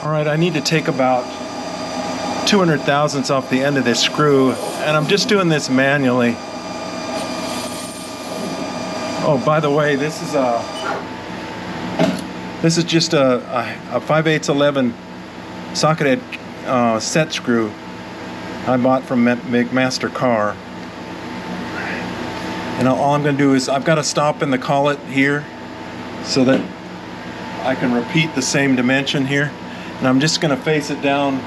Alright, I need to take about 200 thousandths off the end of this screw, and I'm just doing this manually. Oh, by the way, this is just a 5/8 11 socket head set screw I bought from McMaster Car. And all I'm going to do is, I've got to stop in the collet here so that I can repeat the same dimension here. And I'm just going to face it down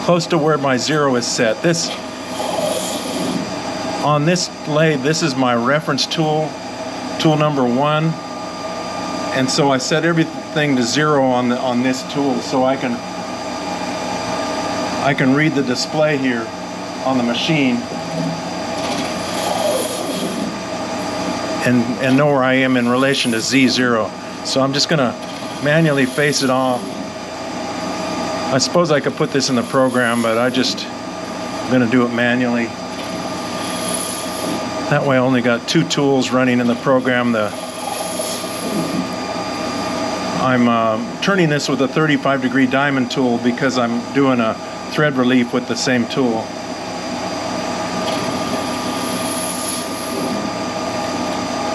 close to where my 0 is set. On this lathe, this is my reference tool, tool number 1. And so I set everything to 0 on this tool so I can read the display here on the machine and know where I am in relation to Z0. So I'm just gonna manually face it off. I suppose I could put this in the program, but I'm gonna do it manually. That way I only got 2 tools running in the program. I'm turning this with a 35-degree diamond tool because I'm doing a thread relief with the same tool.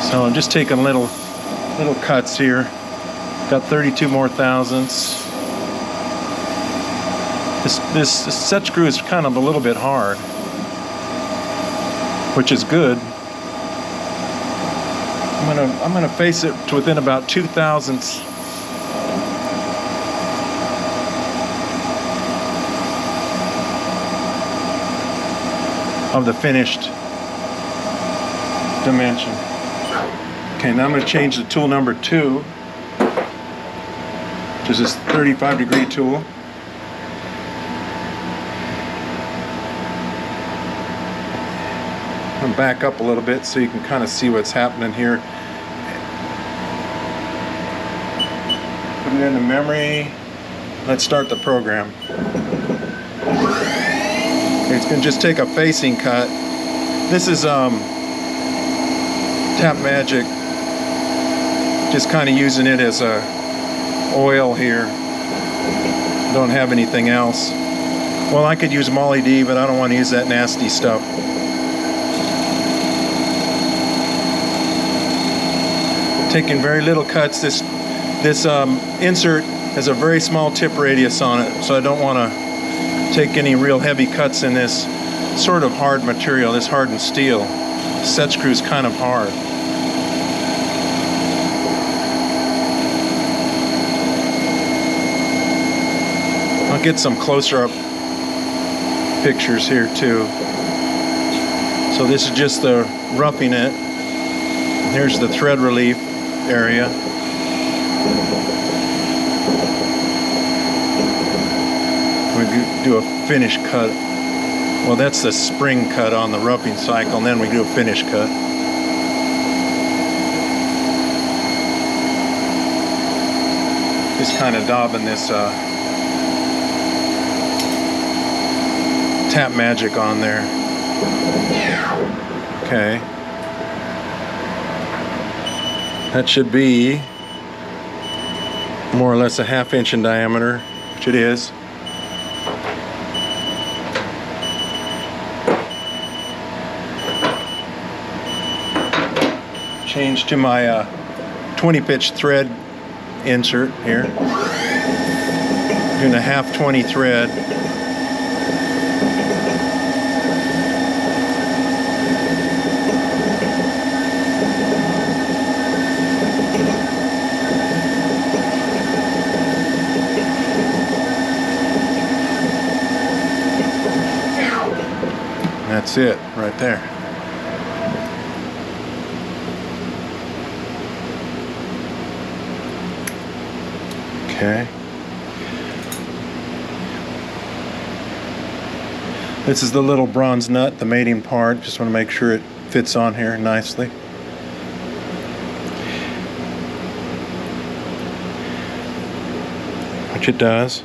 So I'm just taking little cuts here. Got 32 more thousandths. This set screw is kind of a little bit hard, which is good. I'm gonna face it to within about 2 thousandths of the finished dimension. Okay, now I'm going to change the tool number 2, which is this 35-degree tool. I'm going to back up a little bit so you can kind of see what's happening here. Put it into memory. Let's start the program. Okay, it's going to just take a facing cut. This is Tap Magic. Just kind of using it as a oil here. Don't have anything else. Well, I could use Molly D, but I don't want to use that nasty stuff. Taking very little cuts. This insert has a very small tip radius on it, so I don't want to take any real heavy cuts in this sort of hard material, this hardened steel. Set screw is kind of hard. I'll get some closer up pictures here too. So this is just the roughing it. Here's the thread relief area. We do a finish cut. Well, that's the spring cut on the roughing cycle, and then we do a finish cut. Just kind of daubing this Tap Magic on there. Okay. That should be more or less a 1/2 inch in diameter, which it is. Change to my 20 pitch thread insert here. Doing a 1/2 20 thread. That's it right there. Okay. This is the little bronze nut, the mating part. Just want to make sure it fits on here nicely. Which it does.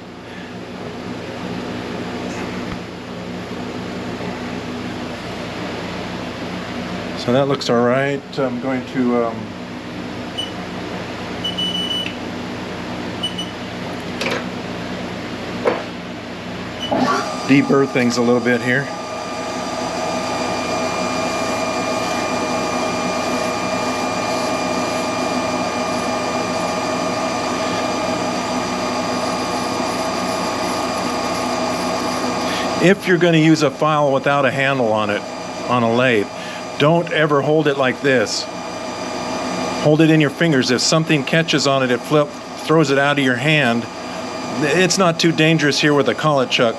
So that looks all right. I'm going to deburr things a little bit here. If you're going to use a file without a handle on it, on a lathe, don't ever hold it like this. Hold it in your fingers. If something catches on it, it throws it out of your hand. It's not too dangerous here with a collet chuck,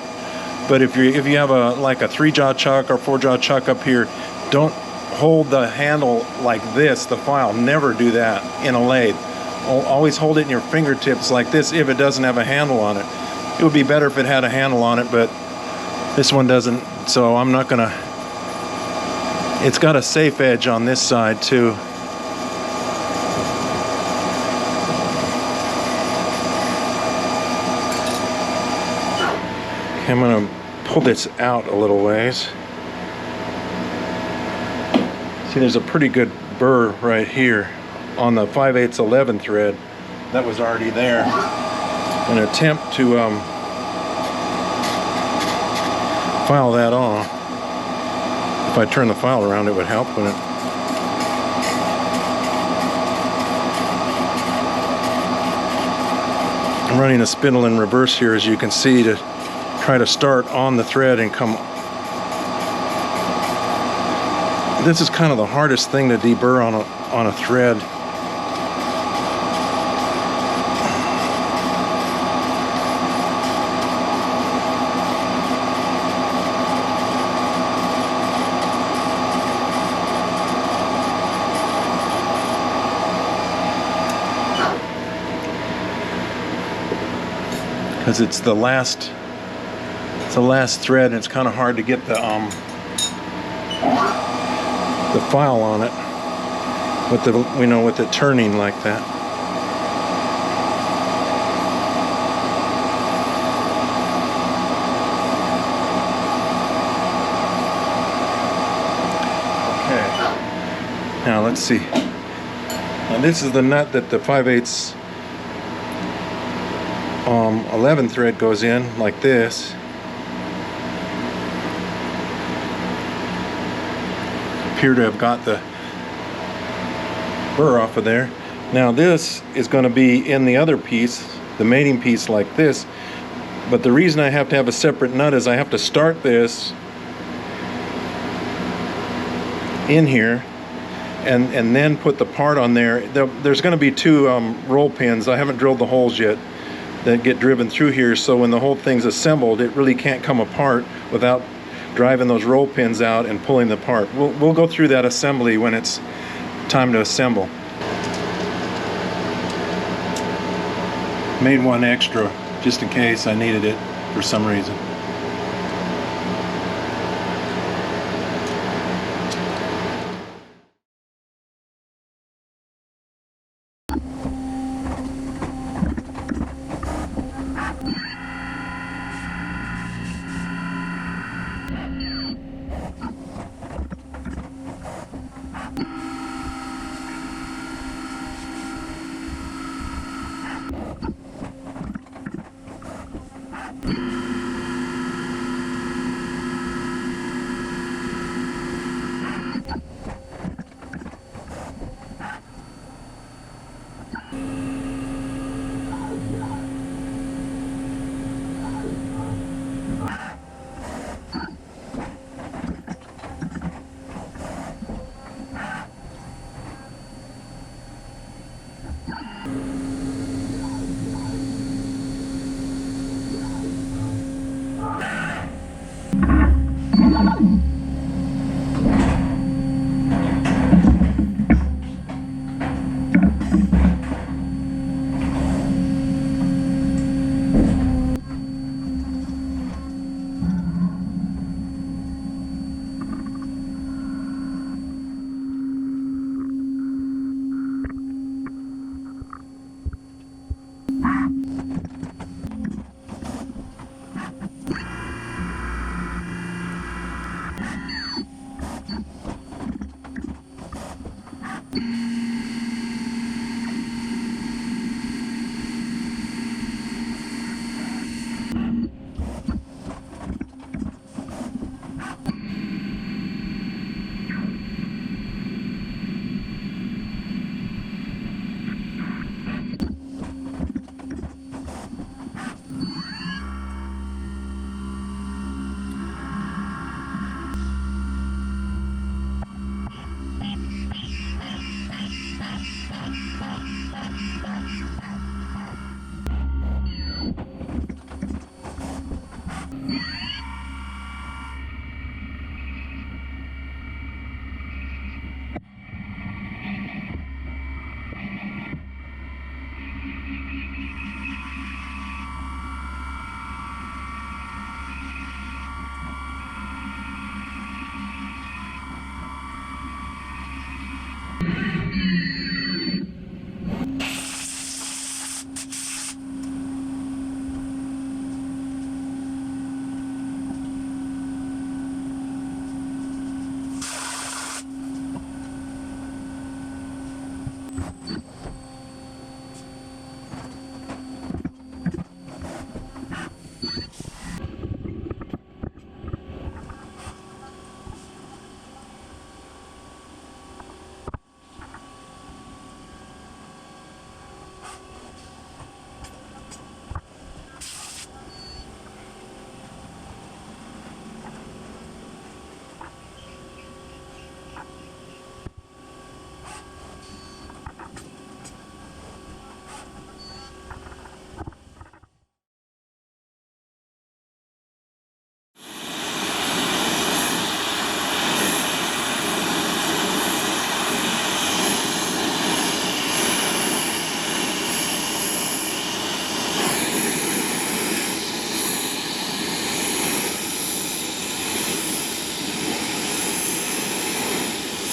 but if you have like a 3-jaw chuck or 4-jaw chuck up here, don't hold the handle like this, the file. Never do that in a lathe. Always hold it in your fingertips like this if it doesn't have a handle on it. It would be better if it had a handle on it, but this one doesn't, so I'm not gonna. It's got a safe edge on this side too. Okay, I'm gonna pull this out a little ways. See, there's a pretty good burr right here on the 5/8 11 thread that was already there. I'm gonna attempt to file that off. If I turn the file around, it would help, wouldn't it? I'm running a spindle in reverse here, as you can see, to try to start on the thread and come. This is kind of the hardest thing to deburr on a thread. Because it's the last thread, and it's kind of hard to get the file on it with it turning like that. Okay. Now let's see. Now this is the nut that the 5/8 11 thread goes in like this. Appear to have got the burr off of there. Now this is going to be in the other piece, the mating piece, like this, but the reason I have to have a separate nut is I have to start this in here and then put the part on there. There's going to be 2 roll pins. I haven't drilled the holes yet that get driven through here, so when the whole thing's assembled, it really can't come apart without driving those roll pins out and pulling the part. We'll go through that assembly when it's time to assemble. Made one extra just in case I needed it for some reason.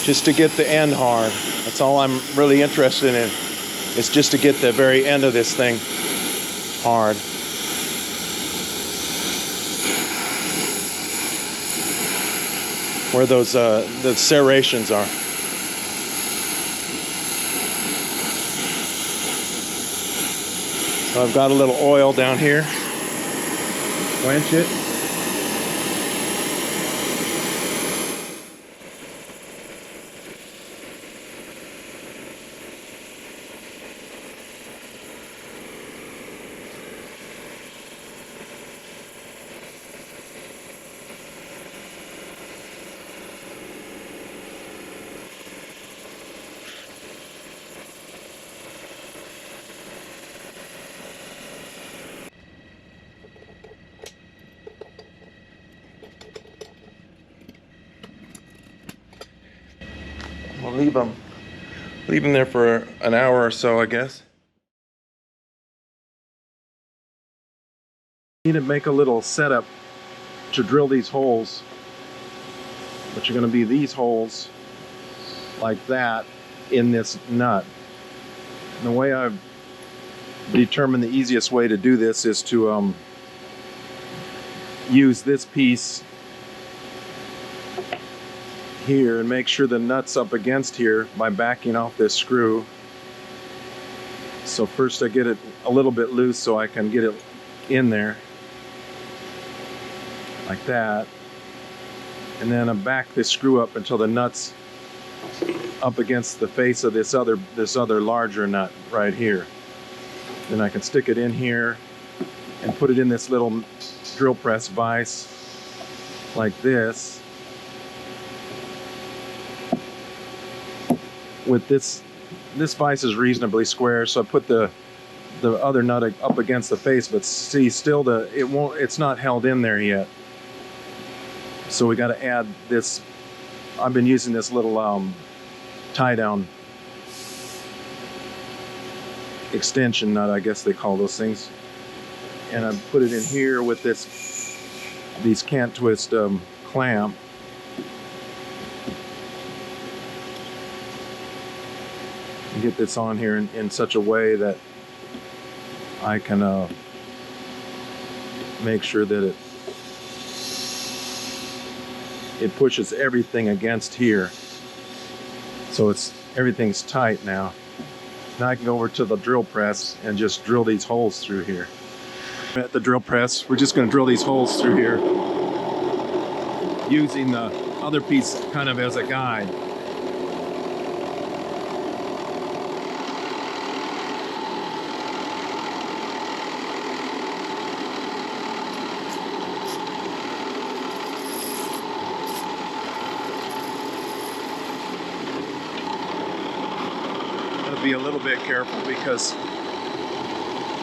just to get the end hard. That's all I'm really interested in, is just to get the very end of this thing hard. Where those the serrations are. So I've got a little oil down here. Quench it. We'll leave them there for an hour or so, I guess. Need to make a little setup to drill these holes, which are going to be these holes like that in this nut. And the way I've determined the easiest way to do this is to use this piece here and make sure the nut's up against here by backing off this screw. So first I get it a little bit loose so I can get it in there like that, and then I back this screw up until the nut's up against the face of this other larger nut right here. Then I can stick it in here and put it in this little drill press vise like this. With this vise is reasonably square, so I put the other nut up against the face, but see, still it's not held in there yet. So we got to add this. I've been using this little tie down extension nut, I guess they call those things, and I put it in here with these can't twist clamp. Get this on here in such a way that I can make sure that it pushes everything against here, so everything's tight now. Now I can go over to the drill press and just drill these holes through here. At the drill press, we're just going to drill these holes through here using the other piece kind of as a guide. Be a little bit careful because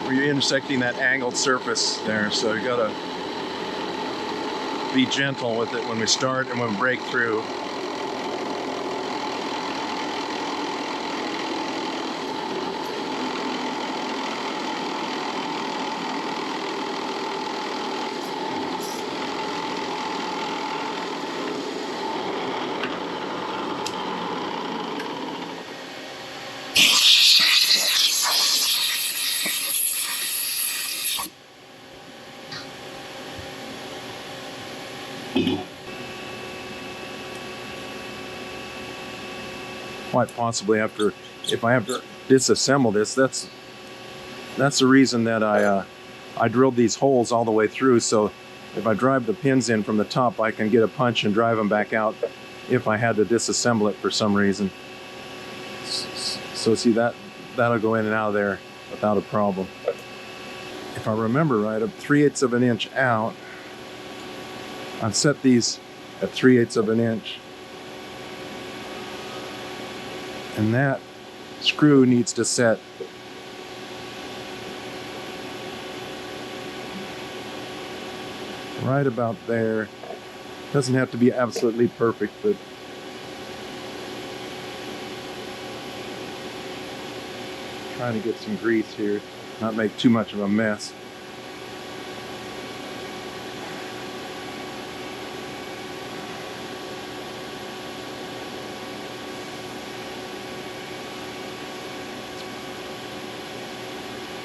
we're intersecting that angled surface there, so you gotta be gentle with it when we start and when we break through. Quite possibly if I have to disassemble this, that's the reason that I drilled these holes all the way through, so if I drive the pins in from the top, I can get a punch and drive them back out if I had to disassemble it for some reason. So see, that'll go in and out of there without a problem. If I remember right, I'm 3/8 of an inch out. I've set these at 3/8 of an inch. And that screw needs to set right about there. Doesn't have to be absolutely perfect, but trying to get some grease here, not make too much of a mess.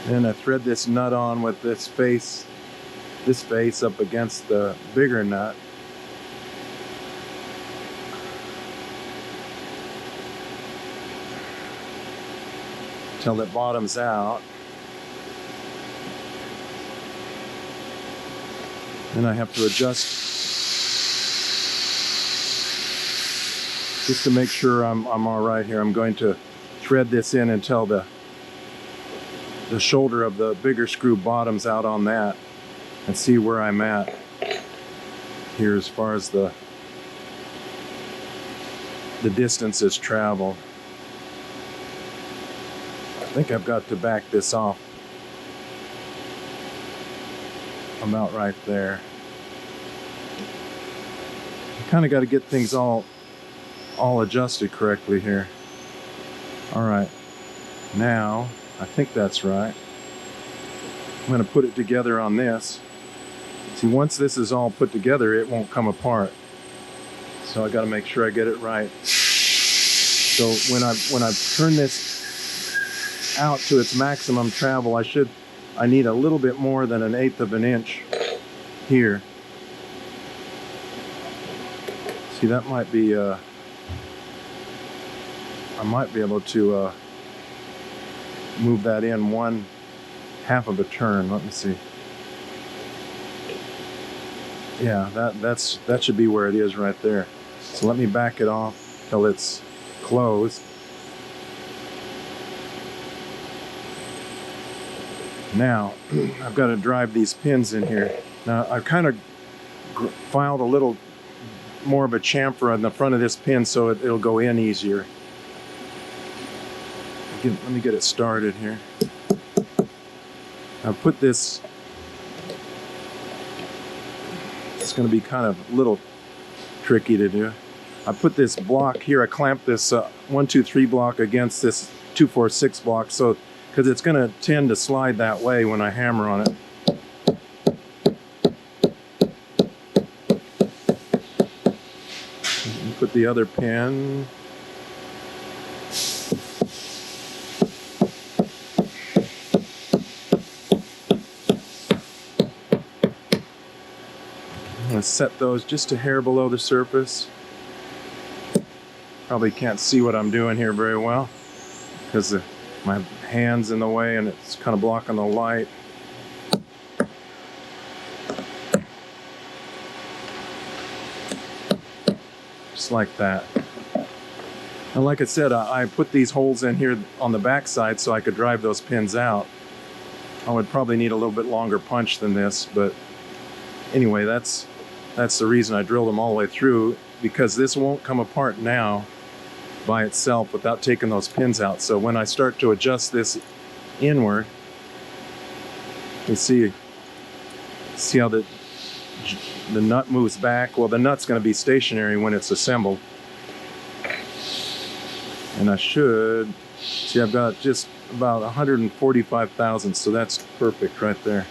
And I thread this nut on with this face up against the bigger nut. Till it bottoms out. Then I have to adjust just to make sure I'm all right here. I'm going to thread this in until the shoulder of the bigger screw bottoms out on that, and see where I'm at here as far as the distance is traveled. I think I've got to back this off about right there. I kind of got to get things all adjusted correctly here. All right, now I think that's right. I'm going to put it together on this. See, once this is all put together, it won't come apart. So I got to make sure I get it right. So when I turn this out to its maximum travel, I need a little bit more than 1/8 of an inch here. See, that might be I might be able to move that in 1/2 of a turn. Let me see. Yeah, that should be where it is right there. So let me back it off till it's closed. Now I've got to drive these pins in here. Now I've kind of filed a little more of a chamfer on the front of this pin so it'll go in easier. Let me get it started here. I'll put this, it's going to be kind of a little tricky to do. I put this block here, I clamp this 1, 2, 3 block against this 2, 4, 6 block, so because it's going to tend to slide that way when I hammer on it. Put the other pin. I'm going to set those just a hair below the surface. Probably can't see what I'm doing here very well because my hand's in the way and it's kind of blocking the light. Just like that. And like I said, I put these holes in here on the back side so I could drive those pins out. I would probably need a little bit longer punch than this, but anyway, that's the reason I drilled them all the way through, because this won't come apart now by itself without taking those pins out. So when I start to adjust this inward, you see how the nut moves back. Well, the nut's going to be stationary when it's assembled. And I should see, I've got just about 145 thousandths, so that's perfect right there.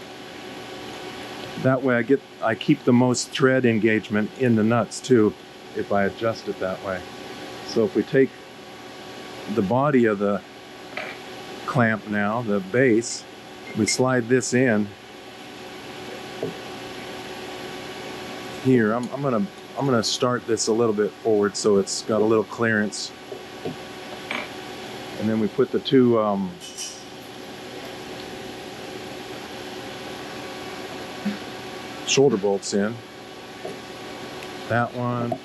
That way I keep the most thread engagement in the nuts too, if I adjust it that way. So if we take the body of the clamp now, the base, we slide this in here. I'm gonna start this a little bit forward so it's got a little clearance, and then we put the two shoulder bolts in. That one,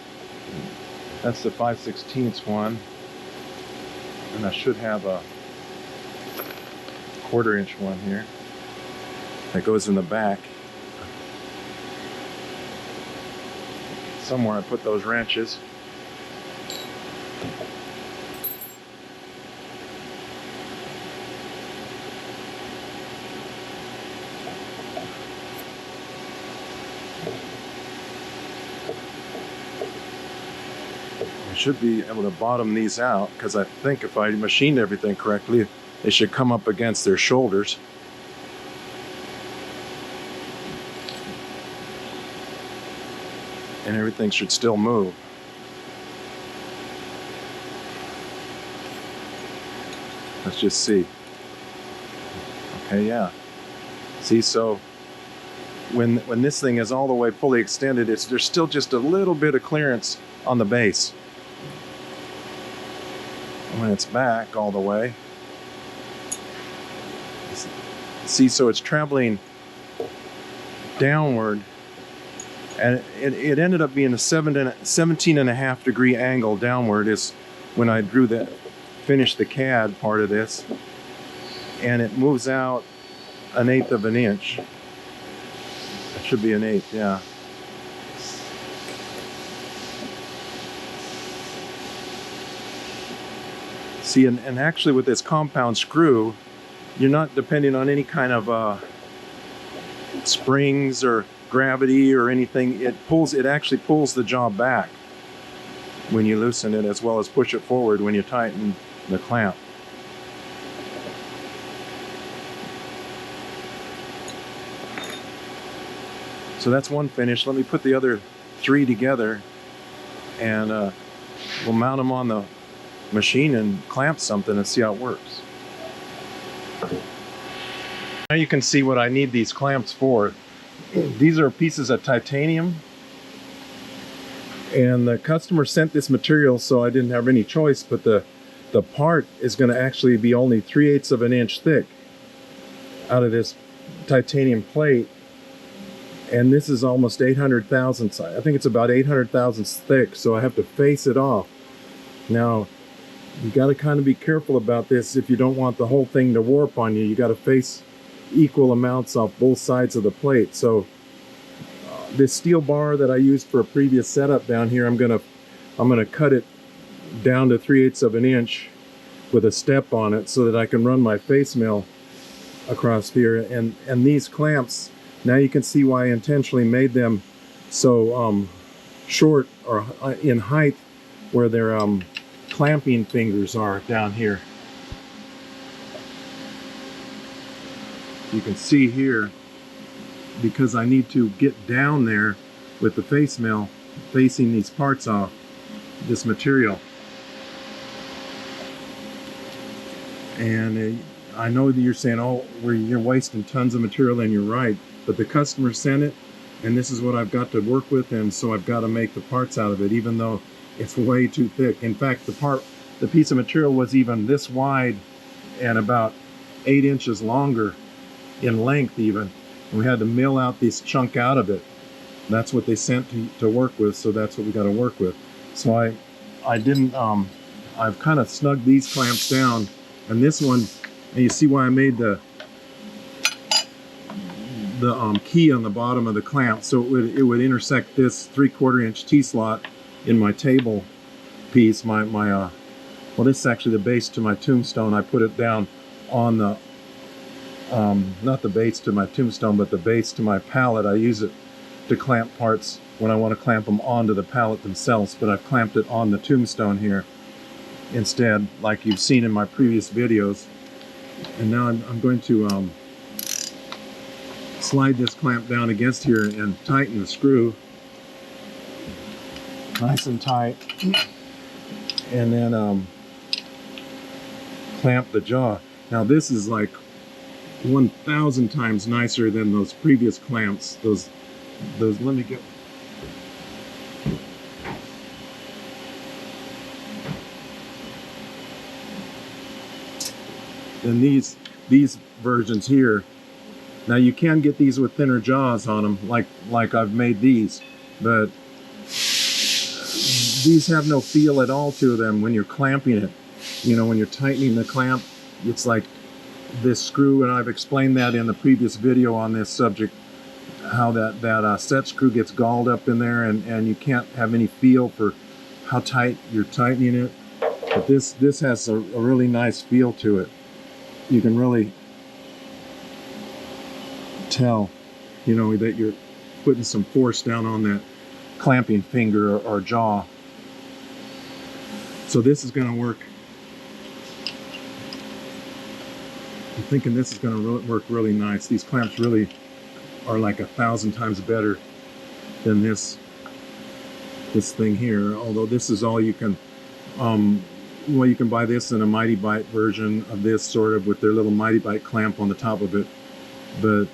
that's the 5/16 one, and I should have a 1/4 inch one here that goes in the back. Somewhere I put those wrenches. I should be able to bottom these out, because I think if I machined everything correctly, they should come up against their shoulders. And everything should still move. Let's just see. Okay, yeah. See, so when this thing is all the way fully extended, there's still just a little bit of clearance on the base. When it's back all the way, see, so it's traveling downward, and it ended up being a 17.5 degree angle downward is when I finished the CAD part of this, and it moves out 1/8 of an inch. It should be 1/8, yeah. See, and actually with this compound screw, you're not depending on any kind of springs or gravity or anything. It actually pulls the jaw back when you loosen it, as well as push it forward when you tighten the clamp. So that's one finish. Let me put the other 3 together, and we'll mount them on the machine and clamp something and see how it works. Now you can see what I need these clamps for. These are pieces of titanium, and the customer sent this material, so I didn't have any choice, but the part is going to actually be only 3/8 of an inch thick out of this titanium plate. And this is almost 800 thousandths. I think it's about 800 thousandths thick, so I have to face it off. Now, you got to kind of be careful about this. If you don't want the whole thing to warp on you, you got to face equal amounts off both sides of the plate. So this steel bar that I used for a previous setup down here, I'm gonna cut it down to 3/8 of an inch with a step on it, so that I can run my face mill across here. And these clamps, now you can see why I intentionally made them so short or in height, where their clamping fingers are down here. You can see here, because I need to get down there with the face mill, facing these parts off this material. And I know that you're saying, oh, you're wasting tons of material, and you're right. But the customer sent it, and this is what I've got to work with, and so I've got to make the parts out of it, even though it's way too thick. In fact, the piece of material was even this wide and about 8 inches longer in length even. And we had to mill out this chunk out of it. That's what they sent to work with, so that's what we got to work with. So I've kind of snugged these clamps down, and this one, and you see why I made the key on the bottom of the clamp, so it would intersect this 3/4 inch T-slot in my table piece. Well, this is actually the base to my tombstone. I put it down on the not the base to my tombstone, but the base to my pallet. I use it to clamp parts when I want to clamp them onto the pallet themselves, but I've clamped it on the tombstone here instead, like you've seen in my previous videos. And now I'm going to slide this clamp down against here and tighten the screw nice and tight, and then clamp the jaw. Now this is like 1,000 times nicer than those previous clamps. Those let me get. And these versions here, now you can get these with thinner jaws on them, like I've made these, but these have no feel at all to them when you're clamping it. You know, when you're tightening the clamp, it's like this screw, and I've explained that in the previous video on this subject, how that set screw gets galled up in there, and you can't have any feel for how tight you're tightening it. But this has a really nice feel to it. You can really tell, you know, that you're putting some force down on that clamping finger or jaw. So this is going to work. I'm thinking this is going to work really nice. These clamps really are like 1,000 times better than this thing here. Although this is all you can Well, you can buy this in a Mighty Bite version of this, sort of with their little Mighty Bite clamp on the top of it, but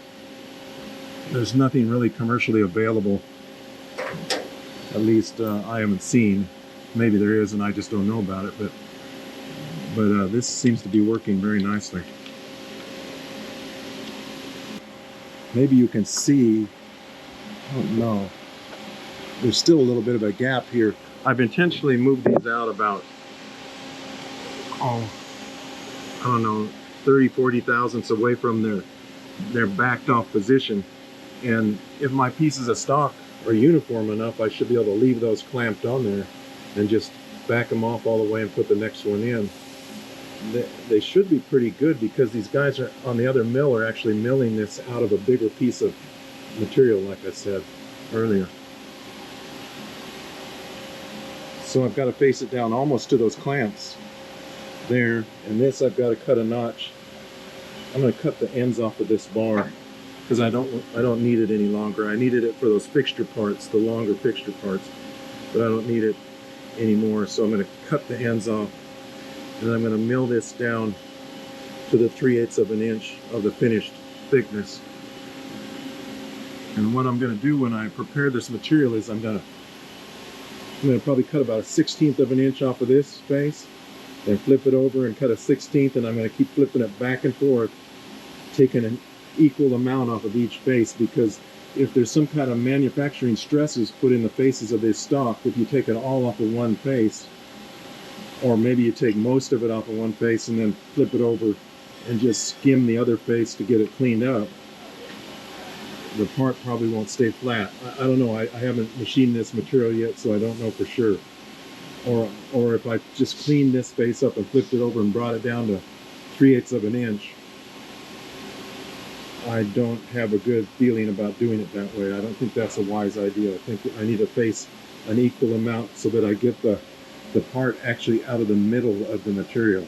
there's nothing really commercially available, at least I haven't seen. Maybe there is and I just don't know about it, but this seems to be working very nicely. Maybe you can see, I don't know, there's still a little bit of a gap here. I've intentionally moved these out about, I don't know, 30-40 thousandths away from their backed off position. And if my pieces of stock are uniform enough, I should be able to leave those clamped on there and just back them off all the way and put the next one in. They should be pretty good, because these guys are on the other mill are actually milling this out of a bigger piece of material, like I said earlier. So I've got to face it down almost to those clamps there, and this I've got to cut a notch. I'm going to cut the ends off of this bar because I don't need it any longer. I needed it for those fixture parts, the longer fixture parts, but I don't need it anymore. So I'm going to cut the ends off, and I'm going to mill this down to the 3/8 of an inch of the finished thickness. And what I'm going to do when I prepare this material is I'm going to probably cut about a 1/16 of an inch off of this face, then flip it over and cut a 1/16, and I'm going to keep flipping it back and forth, taking an equal amount off of each face, because if there's some kind of manufacturing stresses put in the faces of this stock, if you take it all off of one face, or maybe you take most of it off of one face and then flip it over and just skim the other face to get it cleaned up, the part probably won't stay flat. I don't know. I haven't machined this material yet, so I don't know for sure. Or if I just cleaned this face up and flipped it over and brought it down to 3/8 of an inch, I don't have a good feeling about doing it that way. I don't think that's a wise idea. I think I need to face an equal amount so that I get the part actually out of the middle of the material.